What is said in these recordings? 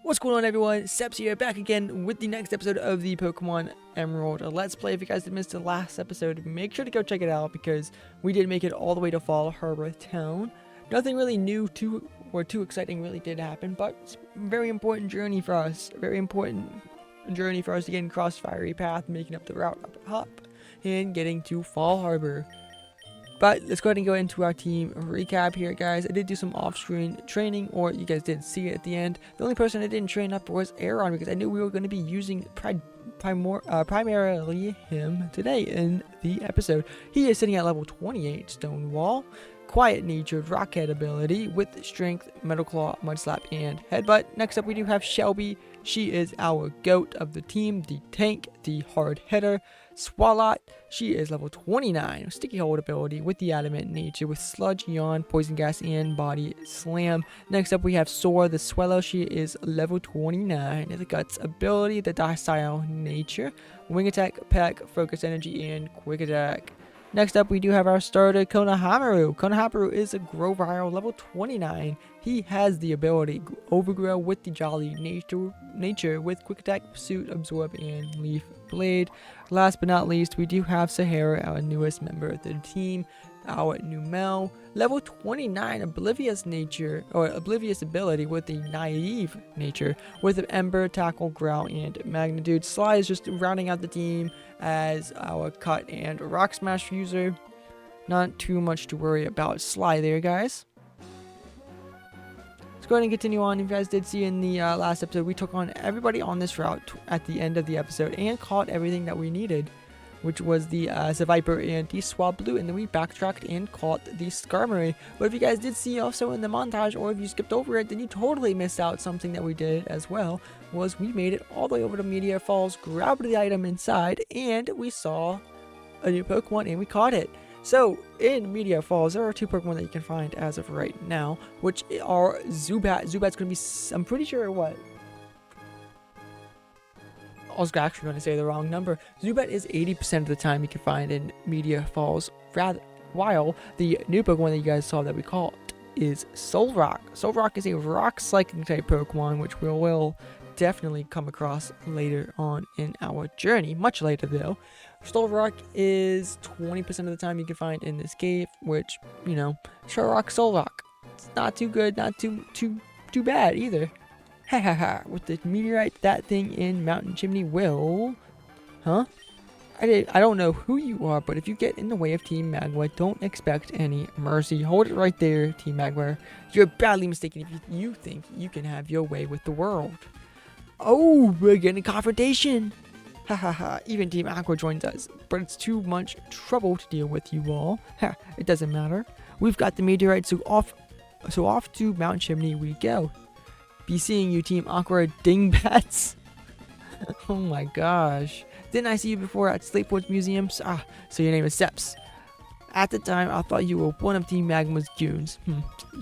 What's going on, everyone? Scepts here, back again with the next episode of the Pokemon Emerald Let's Play. If you guys missed the last episode, make sure to go check it out because we did make it all the way to Fall Harbor Town. Nothing really new or too exciting really did happen, but it's a very important journey for us. A very important journey for us to get across Fiery Path, making up the route up and getting to Fall Harbor. But let's go ahead and go into our team recap here, guys. I did do some off-screen training, or you guys didn't see it at the end. The only person I didn't train up was Aaron because I knew we were going to be using primarily him today in the episode. He is sitting at level 28 Stonewall, quiet natured rockhead ability with strength, metal claw, mud slap, and headbutt. Next up we do have Shelby. She is our goat of the team, the tank, the hard hitter. Swalot, she is level 29, sticky hold ability with the adamant nature with sludge, yawn, poison gas, and body slam. Next up we have Sora the Swallow. She is level 29, the guts ability, the docile nature, wing attack, peck, focus energy, and quick attack. Next up we do have our starter Konohamaru. Konohamaru is a Grovyle level 29. He has the ability Overgrow with the jolly nature with quick attack, pursuit, absorb, and leaf blade. Last but not least, we do have Sahara, our newest member of the team, our Numel, level 29, oblivious ability with the naive nature with Ember, Tackle, Growl, and Magnitude. Sly is just rounding out the team as our cut and rock smash user. Not too much to worry about Sly there, guys. Let's go ahead and continue on. If you guys did see in the last episode, we took on everybody on this route at the end of the episode and caught everything that we needed, which was the Viper and the Swablu, and then we backtracked and caught the Skarmory. But if you guys did see also in the montage, or if you skipped over it, then you totally missed out something that we did as well, was we made it all the way over to Meteor Falls, grabbed the item inside, and we saw a new Pokemon and we caught it. So, in Meteor Falls, there are two Pokemon that you can find as of right now, which are Zubat. Zubat's going to be, I'm pretty sure, what? I was actually going to say the wrong number. Zubat is 80% of the time you can find in Meteor Falls, while the new Pokemon that you guys saw that we caught is Solrock. Solrock is a rock psychic type Pokemon, which we will definitely come across later on in our journey, much later though. Solrock is 20% of the time you can find in this cave, which, you know, Solrock. It's not too good, not too bad either. Ha ha ha, with the meteorite, that thing in Mountain Chimney will... Huh? I don't know who you are, but if you get in the way of Team Magma, don't expect any mercy. Hold it right there, Team Magma. You're badly mistaken if you think you can have your way with the world. Oh, we're getting a confrontation. Ha ha ha, even Team Aqua joins us, but it's too much trouble to deal with you all. Ha, it doesn't matter. We've got the meteorite, so off to Mountain Chimney we go. Be seeing you, Team Aqua Dingbats. Oh my gosh. Didn't I see you before at Slateport Museums? Ah, so your name is Scepts. At the time, I thought you were one of Team Magma's goons.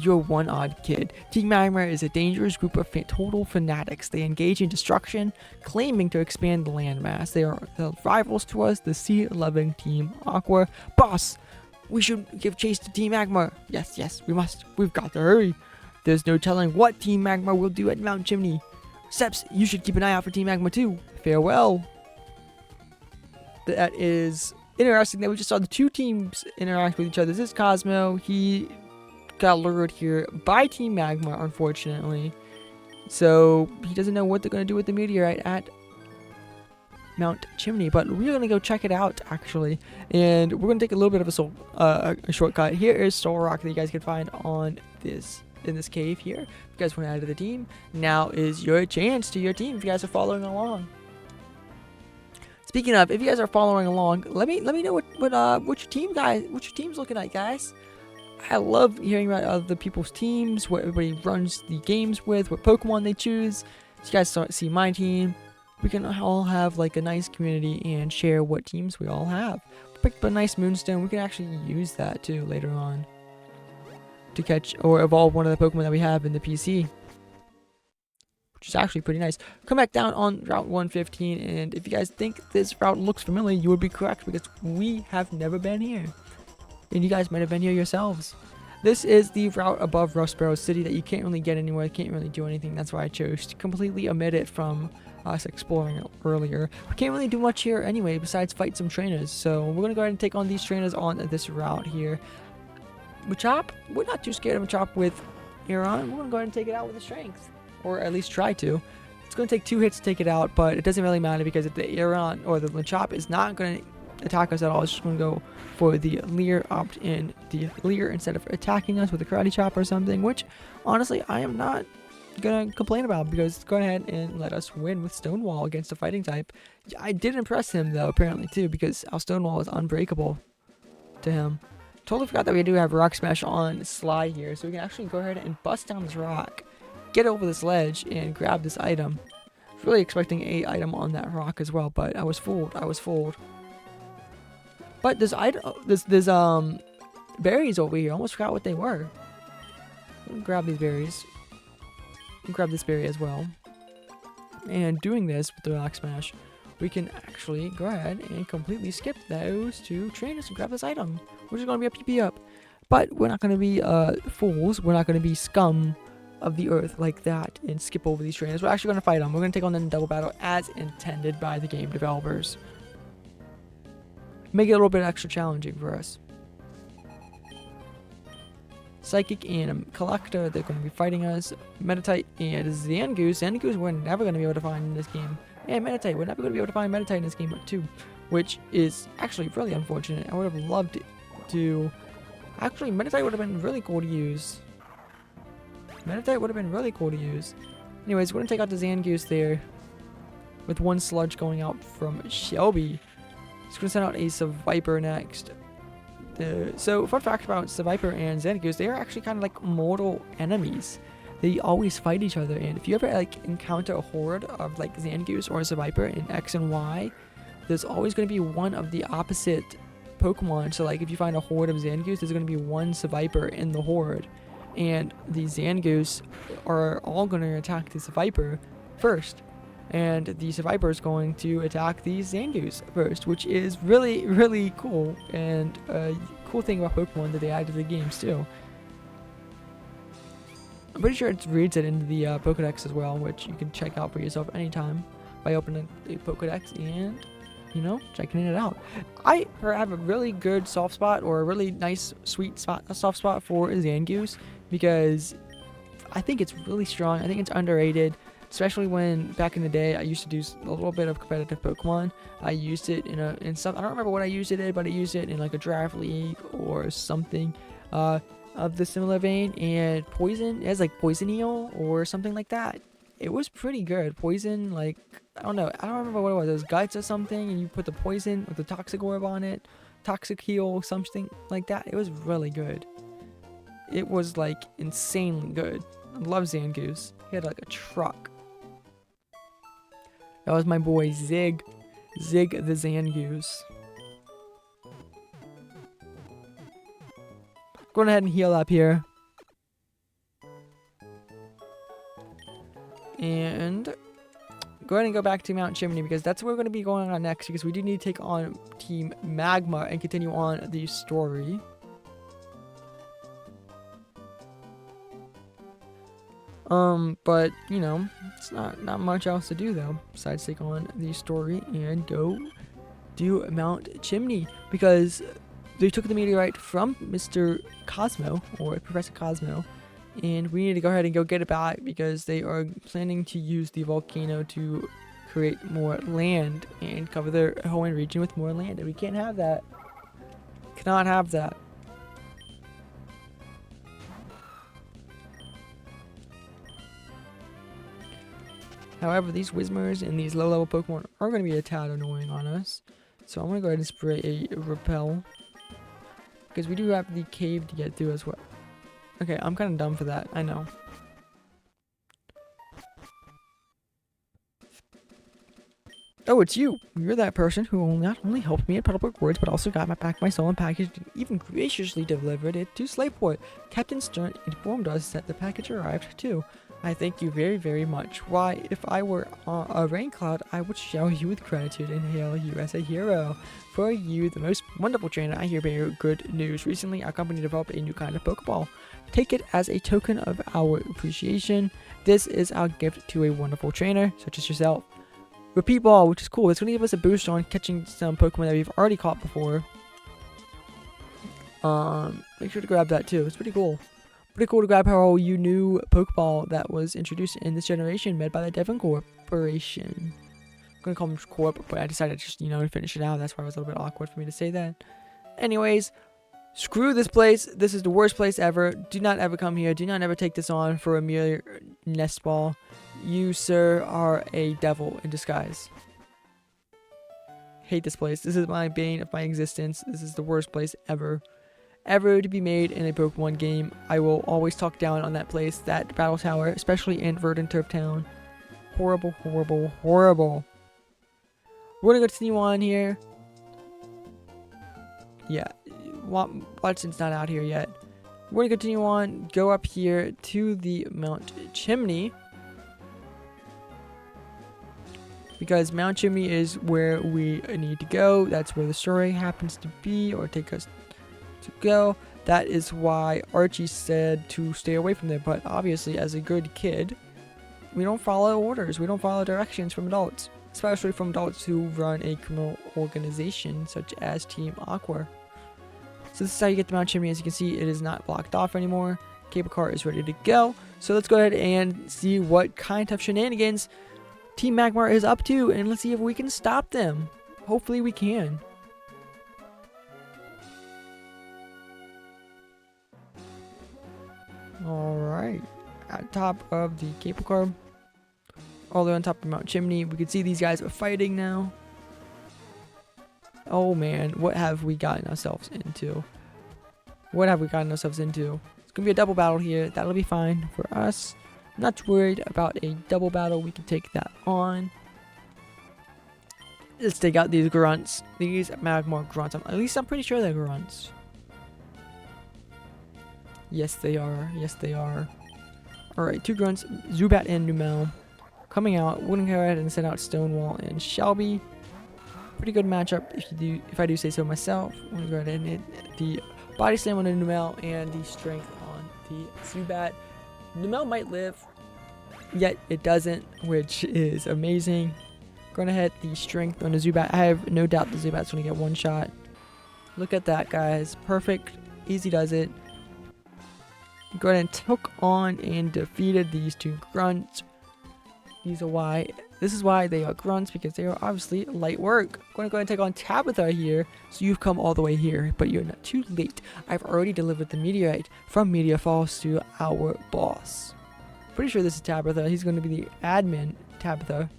You're one odd kid. Team Magma is a dangerous group of total fanatics. They engage in destruction, claiming to expand the landmass. They are the rivals to us, the sea-loving Team Aqua. Boss, we should give chase to Team Magma. Yes, we must. We've got to hurry. There's no telling what Team Magma will do at Mountain Chimney. Scepts, you should keep an eye out for Team Magma too. Farewell. That is interesting that we just saw the two teams interact with each other. This is Cosmo. He got lured here by Team Magma, unfortunately. So he doesn't know what they're going to do with the meteorite at Mount Chimney. But we're going to go check it out, actually. And we're going to take a little bit of a shortcut. Here is Solrock that you guys can find on in this cave here. If you guys want to add to the team, now is your chance to your team if you guys are following along. Speaking of, if you guys are following along, let me know what your team's looking like, guys. I love hearing about other people's teams, what everybody runs the games with, what Pokemon they choose. So you guys see my team. We can all have like a nice community and share what teams we all have. Pick up a nice Moonstone. We can actually use that too later on to catch or evolve one of the Pokemon that we have in the PC, which is actually pretty nice. Come back down on Route 115, and if you guys think this route looks familiar, you would be correct because we have never been here. And you guys might have been here yourselves. This is the route above Rustboro City that you can't really get anywhere, can't really do anything. That's why I chose to completely omit it from us exploring it earlier. We can't really do much here anyway besides fight some trainers. So we're going to go ahead and take on these trainers on this route here. Machop, we're not too scared of Machop with Aeron. We're going to go ahead and take it out with the strength. Or at least try to. It's going to take 2 hits to take it out, but it doesn't really matter because if the Aeron or the Machop is not going to attack us at all, it's just going to go for the Leer, opt in the Leer instead of attacking us with a Karate Chop or something, which honestly I am not going to complain about because go ahead and let us win with Stonewall against a fighting type. I did impress him though, apparently too, because our Stonewall is unbreakable to him. Totally forgot that we do have Rock Smash on Sly here, so we can actually go ahead and bust down this rock, get over this ledge, and grab this item. I was really expecting a item on that rock as well, but I was fooled. I was fooled. But there's berries over here. I almost forgot what they were. Grab these berries. Grab this berry as well. And doing this with the Rock Smash, we can actually go ahead and completely skip those 2 trainers and grab this item. We're just going to be a PP up. But we're not going to be fools. We're not going to be scum of the earth like that and skip over these trainers. We're actually going to fight them. We're going to take on them in double battle as intended by the game developers. Make it a little bit extra challenging for us. Psychic and Collector, they're going to be fighting us. Meteorite and Zangoose. Zangoose we're never going to be able to find in this game. And Meteorite, we're never going to be able to find Meteorite in this game too. Which is actually really unfortunate. I would have loved to... Actually, Meteorite would have been really cool to use. Meteorite would have been really cool to use. Anyways, we're going to take out the Zangoose there. With 1 sludge going out from Shelby. He's going to send out a Seviper next. So, fun fact about Seviper and Zangoose, they are actually kind of like mortal enemies. They always fight each other, and if you ever like encounter a horde of like Zangoose or Seviper in X and Y, there's always going to be one of the opposite Pokemon. So like if you find a horde of Zangoose, there's going to be 1 Seviper in the horde, and the Zangoose are all going to attack the Seviper first. And the Seviper is going to attack the Zangoose first, which is really, really cool. And a cool thing about Pokemon that they added to the games too. I'm pretty sure it reads it into the Pokedex as well, which you can check out for yourself anytime by opening the Pokedex and, you know, checking it out. I have a really good soft spot, or a really nice, sweet spot, a soft spot for Zangoose, because I think it's really strong. I think it's underrated. Especially when back in the day I used to do a little bit of competitive Pokemon. I used it in some, I don't remember what I used it in, but I used it in like a draft league or something of the similar vein. And Poison, it has like Poisoneo or something like that. It was pretty good. Poison, like, I don't know, I don't remember what it was. It was Guts or something, and you put the poison with the Toxic Orb on it, Toxic Heal, something like that. It was really good. It was like insanely good. I love Zangoose. He had like a truck. That was my boy Zig the Zangoose. Going ahead and heal up here. And go ahead and go back to Mount Chimney, because that's where we're going to be going on next, because we do need to take on Team Magma and continue on the story. But, you know, it's not much else to do, though, besides take on the story and go do Mount Chimney, because they took the meteorite from Mr. Cosmo, or Professor Cosmo, and we need to go ahead and go get it back, because they are planning to use the volcano to create more land and cover their Hoenn region with more land, and we can't have that. Cannot have that. However, these Whismers and these low-level Pokemon are going to be a tad annoying on us. So I'm going to go ahead and spray a Repel, because we do have the cave to get through as well. Okay, I'm kind of dumb for that, I know. Oh, it's you! You're that person who not only helped me at Public Words, but also got back my stolen package and even graciously delivered it to Slateport. Captain Stern informed us that the package arrived too. I thank you very, very much. Why, if I were a rain cloud, I would shower you with gratitude and hail you as a hero. For you, the most wonderful trainer, I hear very good news. Recently, our company developed a new kind of Pokeball. Take it as a token of our appreciation. This is our gift to a wonderful trainer, such as yourself. Repeat Ball, which is cool. It's going to give us a boost on catching some Pokemon that we've already caught before. Make sure to grab that too. It's pretty cool. Pretty cool to grab how you new Pokeball that was introduced in this generation, made by the Devon Corporation. I'm gonna call them Corp, but I decided to just, to finish it out. That's why it was a little bit awkward for me to say that. Anyways, screw this place. This is the worst place ever. Do not ever come here. Do not ever take this on for a mere nest ball. You, sir, are a devil in disguise. Hate this place. This is my bane of my existence. This is the worst place ever to be made in a Pokemon game. I will always talk down on that place, that battle tower, especially in Verdant Turf Town. Horrible, horrible, horrible. We're gonna continue on here. Yeah, Watson's not out here yet. We're gonna continue on, go up here to the Mount Chimney, because Mount Chimney is where we need to go. That's where the story happens to be, or take us to go. That is why Archie said to stay away from there, but obviously as a good kid, we don't follow orders, we don't follow directions from adults, especially from adults who run a criminal organization such as Team Aqua. So this is how you get to Mount Chimney. As you can see, it is not blocked off anymore. Cable car is ready to go. So let's go ahead and see what kind of shenanigans Team Magma is up to, and let's see if we can stop them. Hopefully we can. Alright, at top of the cable car, all the way on top of Mount Chimney, we can see these guys are fighting now. Oh man, what have we gotten ourselves into? What have we gotten ourselves into? It's gonna be a double battle here. That'll be fine for us. I'm not too worried about a double battle. We can take that on. Let's take out these grunts. These Magma grunts. At least I'm pretty sure they're grunts. Yes, they are. Yes, they are. Alright, two grunts, Zubat and Numel coming out. We're gonna go ahead and send out Stonewall and Shelby. Pretty good matchup if I do say so myself. I'm gonna go ahead and hit the body slam on the Numel and the strength on the Zubat. Numel might live, yet it doesn't, which is amazing. Gonna hit the strength on the Zubat. I have no doubt the Zubat's gonna get one shot. Look at that, guys. Perfect. Easy does it. Go ahead and took on and defeated these two grunts. This is why they are grunts, because they are obviously light work. I'm going to go ahead and take on Tabitha here. So you've come all the way here, but you're not too late. I've already delivered the meteorite from Meteor Falls to our boss. Pretty sure this is Tabitha. He's going to be the admin, Tabitha.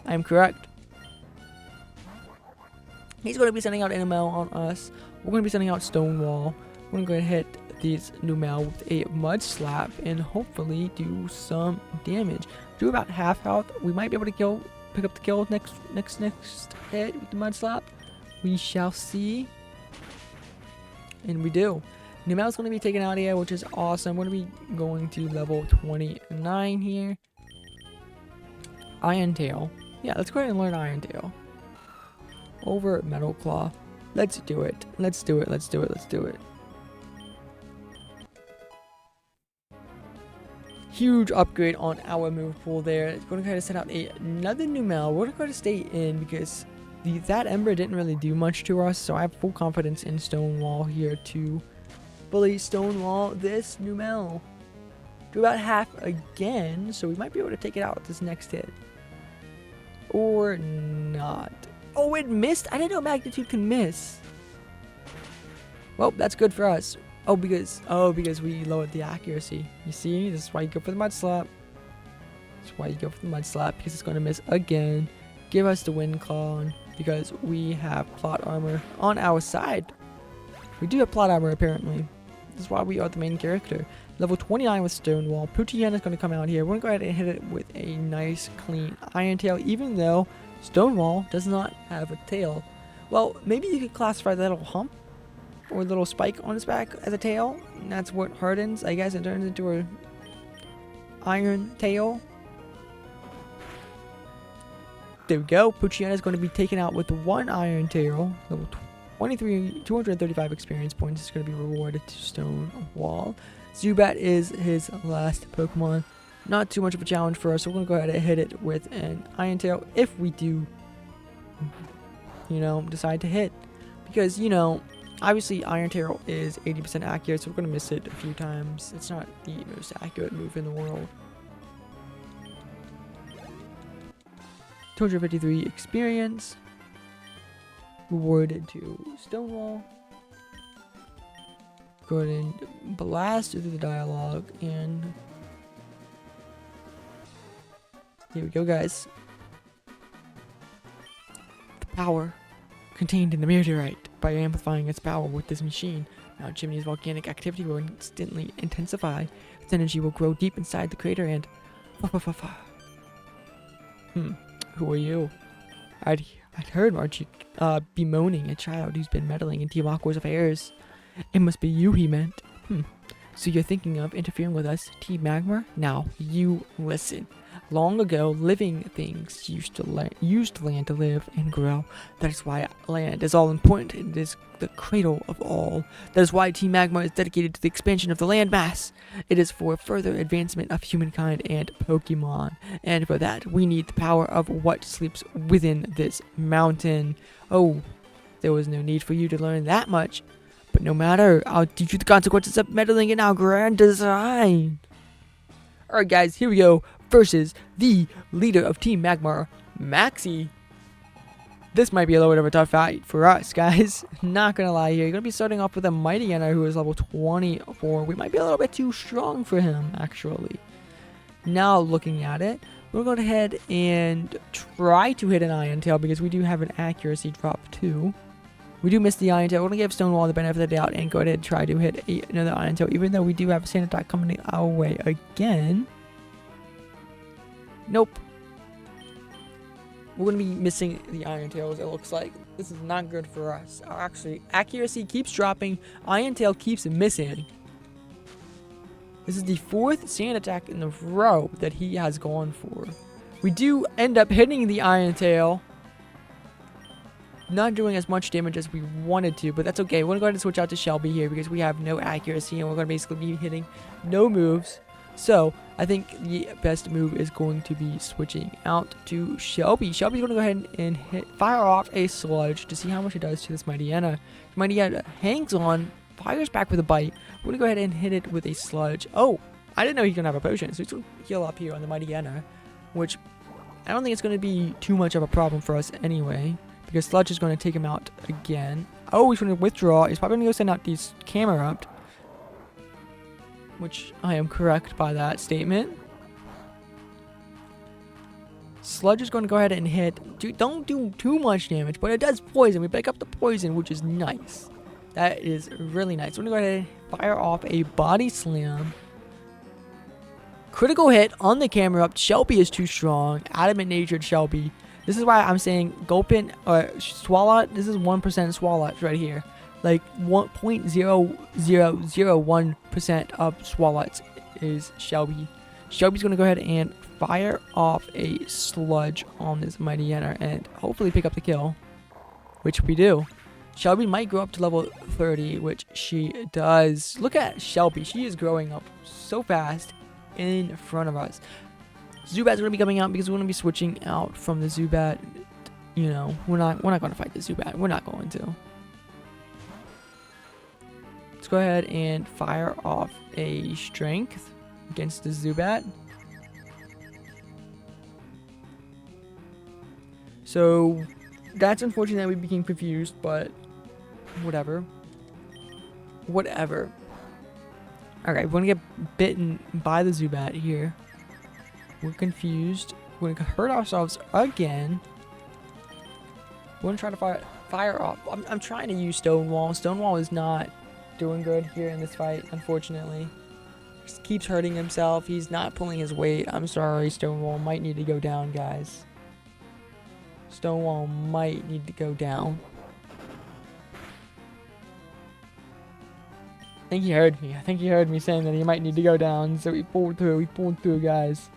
I am correct. He's going to be sending out NML on us. We're going to be sending out Stonewall. We're going to go ahead and hit these Numel with a Mud Slap and hopefully do some damage. Do about half health. We might be able to pick up the kill next hit with the Mud Slap. We shall see. And we do. Numel's going to be taken out here, which is awesome. We're going to be going to level 29 here. Iron Tail. Yeah, let's go ahead and learn Iron Tail. Over Metal Claw. Let's do it. Let's do it. Let's do it. Let's do it. Huge upgrade on our move pool there. It's going to kind of set out another Numel. We're going to go to stay in because that Ember didn't really do much to us. So I have full confidence in Stonewall here to fully Stonewall this Numel. Do about half again. So we might be able to take it out with this next hit. Or not. Oh, it missed. I didn't know Magnitude can miss. Well, that's good for us. Oh, because we lowered the accuracy. You see, this is why you go for the Mud Slap. That's why you go for the Mud Slap, because it's going to miss again. Give us the Wind Claw because we have plot armor on our side. We do have plot armor apparently. This is why we are the main character. Level 29 with Stonewall. Poochyena is going to come out here. We're going to go ahead and hit it with a nice clean Iron Tail, even though Stonewall does not have a tail. Well, maybe you could classify that little hump or little spike on its back as a tail. And that's what hardens, I guess. It turns into a iron tail. There we go. Poochyena is going to be taken out with 1 iron tail. Level 23, 235 experience points is going to be rewarded to Stone Wall. Zubat is his last Pokemon. Not too much of a challenge for us, so we're going to go ahead and hit it with an Iron Tail if we do, you know, decide to hit. Because, you know, obviously Iron Tail is 80% accurate, so we're going to miss it a few times. It's not the most accurate move in the world. 253 experience. Rewarded to Stonewall. Go ahead and blast through the dialogue, and here we go, guys. The power contained in the meteorite. By amplifying its power with this machine, Mount Chimney's volcanic activity will instantly intensify. Its energy will grow deep inside the crater and... Who are you? I'd heard Marchie bemoaning a child who's been meddling in Team Aqua's affairs. It must be you he meant. So you're thinking of interfering with us, Team Magma? Now, you listen. Long ago, living things used land to live and grow. That is why land is all important. It is the cradle of all. That is why Team Magma is dedicated to the expansion of the land mass. It is for further advancement of humankind and Pokemon. And for that, we need the power of what sleeps within this mountain. Oh, there was no need for you to learn that much. But no matter, I'll teach you the consequences of meddling in our grand design. Alright guys, here we go. Versus the leader of Team Magma, Maxie. This might be a little bit of a tough fight for us, guys. Not gonna lie here. You're gonna be starting off with a Mightyena who is level 24. We might be a little bit too strong for him, actually. Now looking at it, we're going to go ahead and try to hit an Iron Tail because we do have an accuracy drop too. We do miss the Iron Tail. We're going to give Stonewall the benefit of the doubt and go ahead and try to hit another Iron Tail, even though we do have a Sand Attack coming our way again. Nope. We're going to be missing the Iron Tails, it looks like. This is not good for us. Our accuracy keeps dropping. Iron Tail keeps missing. This is the 4th Sand Attack in a row that he has gone for. We do end up hitting the Iron Tail. Not doing as much damage as we wanted to, but that's okay. We're going to go ahead and switch out to Shelby here because we have no accuracy and we're going to basically be hitting no moves. So, I think the best move is going to be switching out to Shelby. Shelby's going to go ahead and fire off a Sludge to see how much it does to this Mightyena. Mightyena hangs on, fires back with a bite. We're going to go ahead and hit it with a Sludge. Oh, I didn't know he's going to have a potion, so he's going to heal up here on the Mightyena, which I don't think it's going to be too much of a problem for us anyway, because Sludge is going to take him out again. Oh, he's going to withdraw. He's probably going to go send out these Erupt, which I am correct by that statement. Sludge is going to go ahead and hit. Don't do too much damage, but it does poison. We pick up the poison, which is nice. That is really nice. We're going to go ahead and fire off a Body Slam. Critical hit on the Erupt. Shelby is too strong. Adamant natured Shelby. This is why I'm saying Gulpin or Swalot. This is 1% Swalots right here. Like 1.0001% of Swalots is Shelby. Shelby's going to go ahead and fire off a Sludge on this Mightyena and hopefully pick up the kill, which we do. Shelby might grow up to level 30, which she does. Look at Shelby. She is growing up so fast in front of us. Zubat's going to be coming out because we're going to be switching out from the Zubat. You know, we're not going to fight the Zubat. We're not going to. Let's go ahead and fire off a Strength against the Zubat. So that's unfortunate that we became confused, but whatever. Whatever. Alright, we're going to get bitten by the Zubat here. We're confused. We're going to hurt ourselves again. We're going to try to fire off. I'm trying to use Stonewall. Stonewall is not doing good here in this fight, unfortunately. Just keeps hurting himself. He's not pulling his weight. I'm sorry, Stonewall might need to go down, guys. Stonewall might need to go down. think he heard me. I think he heard me saying that he might need to go down. So we pulled through. We pulled through, guys.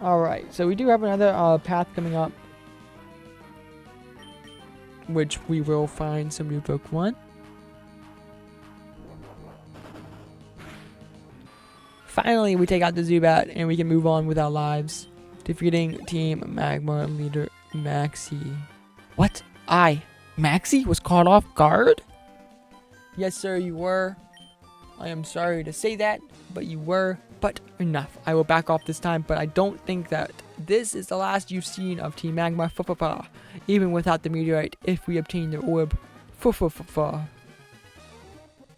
Alright, so we do have another path coming up, which we will find some new Pokemon. Finally, we take out the Zubat and we can move on with our lives, defeating Team Magma leader Maxie. What? Maxie was caught off guard? Yes, sir, you were. I am sorry to say that, but you were. But enough. I will back off this time, but I don't think that this is the last you've seen of Team Magma. Even without the meteorite, if we obtain the orb. Alright,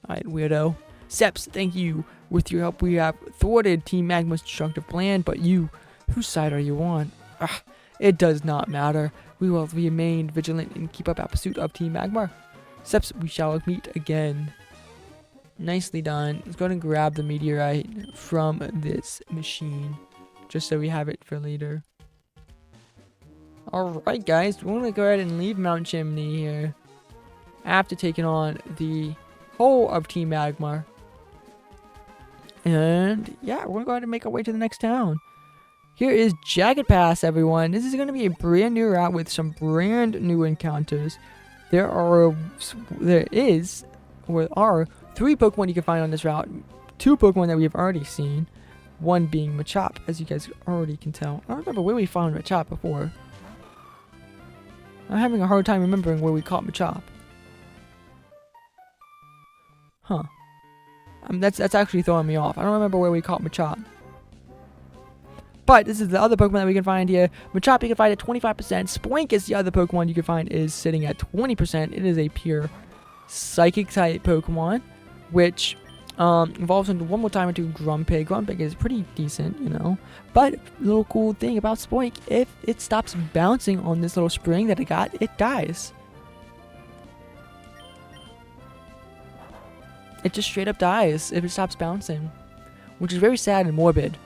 weirdo. Scepts, thank you. With your help, we have thwarted Team Magma's destructive plan, but you, whose side are you on? It does not matter. We will remain vigilant and keep up our pursuit of Team Magma. Scepts, we shall meet again. Nicely done. Let's go ahead and grab the meteorite from this machine, just so we have it for later. Alright, guys, we're going to go ahead and leave Mount Chimney here after taking on the whole of Team Magma. And yeah, we're going to go ahead and make our way to the next town. Here is Jagged Pass, everyone. This is going to be a brand new route with some brand new encounters. There are 3 Pokemon you can find on this route. 2 Pokemon that we have already seen. One being Machop, as you guys already can tell. I don't remember where we found Machop before. I'm having a hard time remembering where we caught Machop. Huh. That's actually throwing me off. I don't remember where we caught Machop. But this is the other Pokemon that we can find here. Machop you can find at 25%. Spoink is the other Pokemon you can find is sitting at 20%. It is a pure Psychic type Pokemon, which evolves into one more time into Grumpig. Grumpig is pretty decent, you know. But a little cool thing about Spoink, if it stops bouncing on this little spring that it got, it dies. It just straight up dies if it stops bouncing, which is very sad and morbid.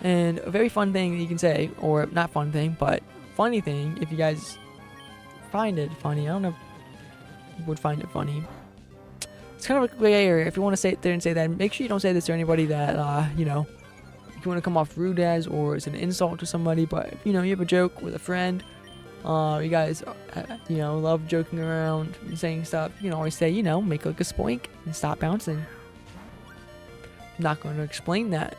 And a very fun thing that you can say, or not fun thing, but funny thing, if you guys find it funny. I don't know if you would find it funny. It's kind of a gray area. If you want to say it there and say that, make sure you don't say this to anybody that, you know, if you want to come off rude as, or it's an insult to somebody. But, if, you know, you have a joke with a friend, you guys, you know, love joking around and saying stuff, you can always say, you know, make like a Spoink and stop bouncing. I'm not going to explain that,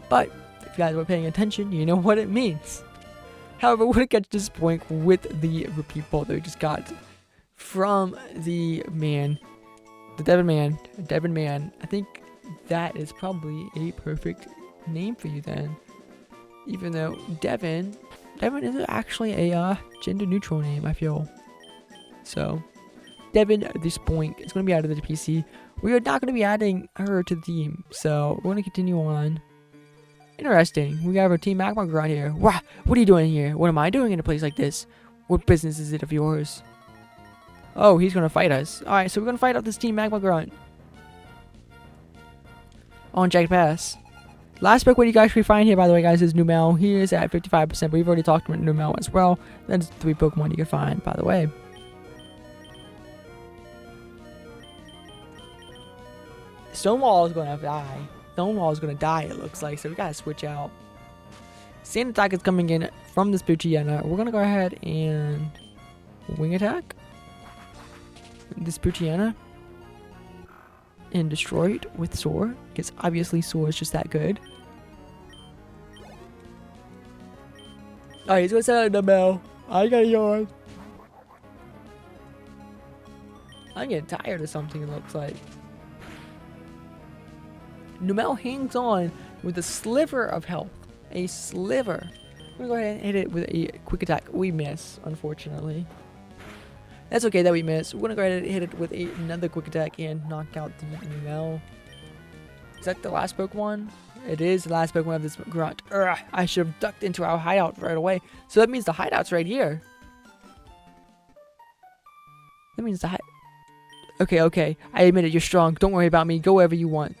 but if you guys were paying attention, you know what it means. However, we're going to catch this Spoink with the repeat bolt that we just got from the Devon Man. I think that is probably a perfect name for you then. Even though Devon is actually a gender neutral name, I feel. So, Devon the Spoink is going to be out of the PC. We are not going to be adding her to the team, so we're going to continue on. Interesting. We have our Team Magma grunt here. Wow, what are you doing here? What am I doing in a place like this? What business is it of yours? Oh, he's going to fight us. Alright, so we're going to fight out this Team Magma grunt on Jagged Pass. Last Pokemon you guys can find here, by the way, guys, is Numel. He is at 55%, but we've already talked about Numel as well. That's 3 Pokemon you can find, by the way. Stonewall is going to die. Stonewall is going to die, it looks like, so we got to switch out. Sand Attack is coming in from this Poochyena. We're going to go ahead and Wing Attack this Poochyena and destroy it with Soar, because obviously Soar is just that good. Alright, he's going to set out a Numel. I got a yawn. I'm getting tired of something, it looks like. Numel hangs on with a sliver of health. A sliver. I'm going to go ahead and hit it with a quick attack. We miss, unfortunately. That's okay that we miss. We're going to go ahead and hit it with another quick attack and knock out the Numel. Is that the last Pokemon? It is the last Pokemon of this grunt. Ugh, I should have ducked into our hideout right away. So that means the hideout's right here. That means the Okay. I admit it, you're strong. Don't worry about me. Go wherever you want.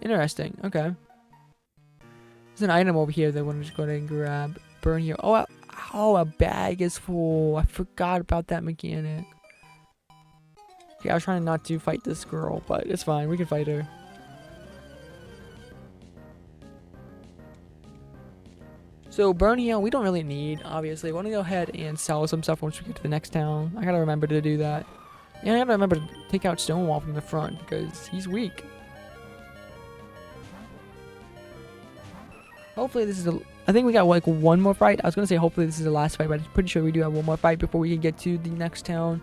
Interesting. Okay. There's an item over here that I want to just go ahead and grab. Burn here. Oh, a bag is full. I forgot about that mechanic. Yeah, I was trying not to fight this girl, but it's fine. We can fight her. So Burnham, we don't really need, obviously. We want to go ahead and sell some stuff once we get to the next town. I gotta remember to do that. And I gotta remember to take out Stonewall from the front because he's weak. Hopefully this is I think we got like one more fight. I was gonna say hopefully this is the last fight, but I'm pretty sure we do have one more fight before we can get to the next town.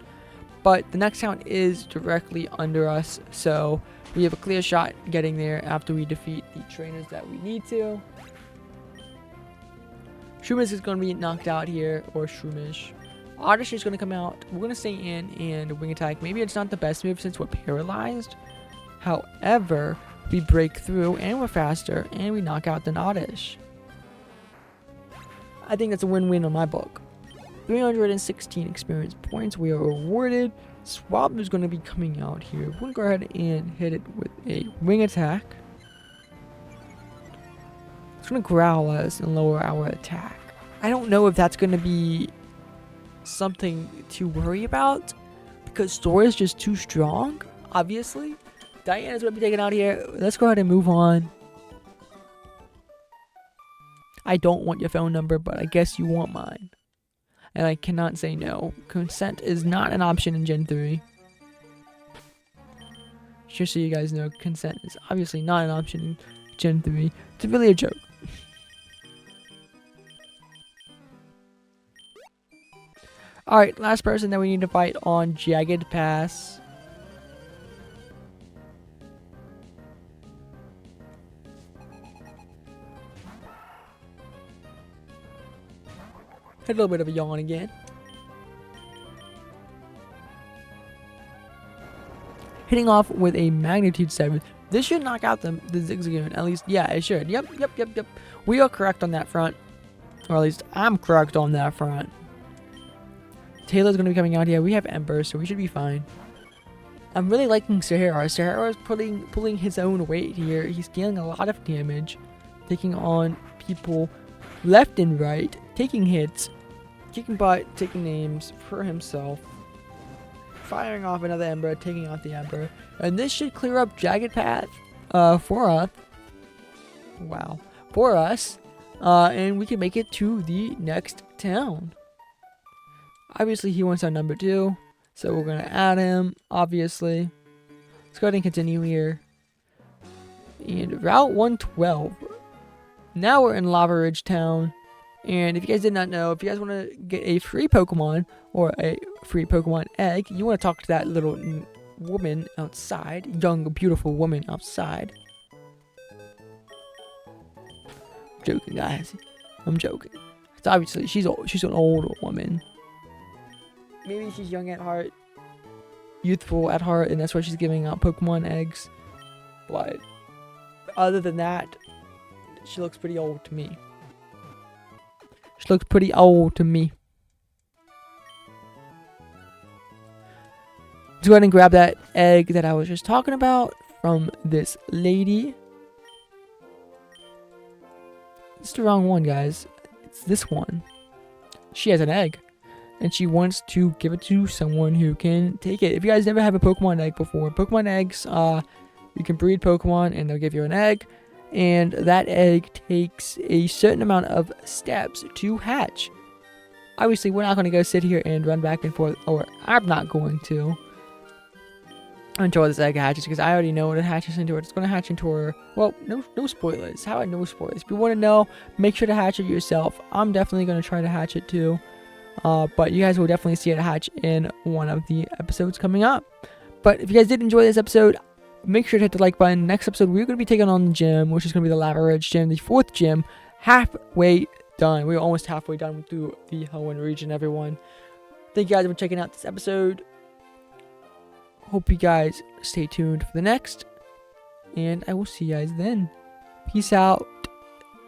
But the next town is directly under us, so we have a clear shot getting there after we defeat the trainers that we need to. Shroomish is going to be knocked out here, or Shroomish. Oddish is going to come out. We're going to stay in and wing attack. Maybe it's not the best move since we're paralyzed. However, we break through and we're faster and we knock out the Oddish. I think that's a win-win on my book. 316 experience points we are awarded. Swab is going to be coming out here. We're going to go ahead and hit it with a wing attack. It's going to growl us and lower our attack. I don't know if that's going to be something to worry about because Sora is just too strong, obviously. Diana's going to be taken out here. Let's go ahead and move on. I don't want your phone number, but I guess you want mine. And I cannot say no. Consent is not an option in Gen 3. Just so you guys know, consent is obviously not an option in Gen 3. It's really a joke. Alright, last person that we need to fight on Jagged Pass. Had a little bit of a yawn again. Hitting off with a magnitude 7. This should knock out the Zigzagoon. At least, yeah, it should. Yep. We are correct on that front. Or at least, I'm correct on that front. Taylor's going to be coming out here. We have Ember, so we should be fine. I'm really liking Sahara. Sahara is pulling his own weight here. He's dealing a lot of damage. Taking on people left and right. Taking hits. Kicking butt, taking names for himself, firing off another Ember, taking out the Ember, and this should clear up Jagged Path for us. Wow, for us, and we can make it to the next town. Obviously, he wants our number 2, so we're gonna add him. Obviously, let's go ahead and continue here. And Route 112. Now we're in Lava Ridge Town. And if you guys did not know, if you guys want to get a free Pokemon or a free Pokemon egg, you want to talk to that little woman outside, young, beautiful woman outside. I'm joking, guys. I'm joking. It's obviously she's an older woman. Maybe she's young at heart, youthful at heart, and that's why she's giving out Pokemon eggs. But other than that, she looks pretty old to me. She looks pretty old to me. Let's go ahead and grab that egg that I was just talking about from this lady. It's the wrong one, guys. It's this one. She has an egg. And she wants to give it to someone who can take it. If you guys never have a Pokemon egg before, Pokemon eggs, you can breed Pokemon and they'll give you an egg. And that egg takes a certain amount of steps to hatch. Obviously, we're not going to go sit here and run back and forth, or I'm not going to, until this egg hatches, because I already know what it hatches into. It's going to hatch into her. Well, no spoilers. How I know spoilers? If you want to know, make sure to hatch it yourself. I'm definitely going to try to hatch it too. But you guys will definitely see it hatch in one of the episodes coming up. But if you guys did enjoy this episode, make sure to hit the like button. Next episode, we're going to be taking on the gym, which is going to be the Lava Ridge Gym, the 4th gym. Halfway done. We're almost halfway done through the Hoenn region, everyone. Thank you guys for checking out this episode. Hope you guys stay tuned for the next. And I will see you guys then. Peace out.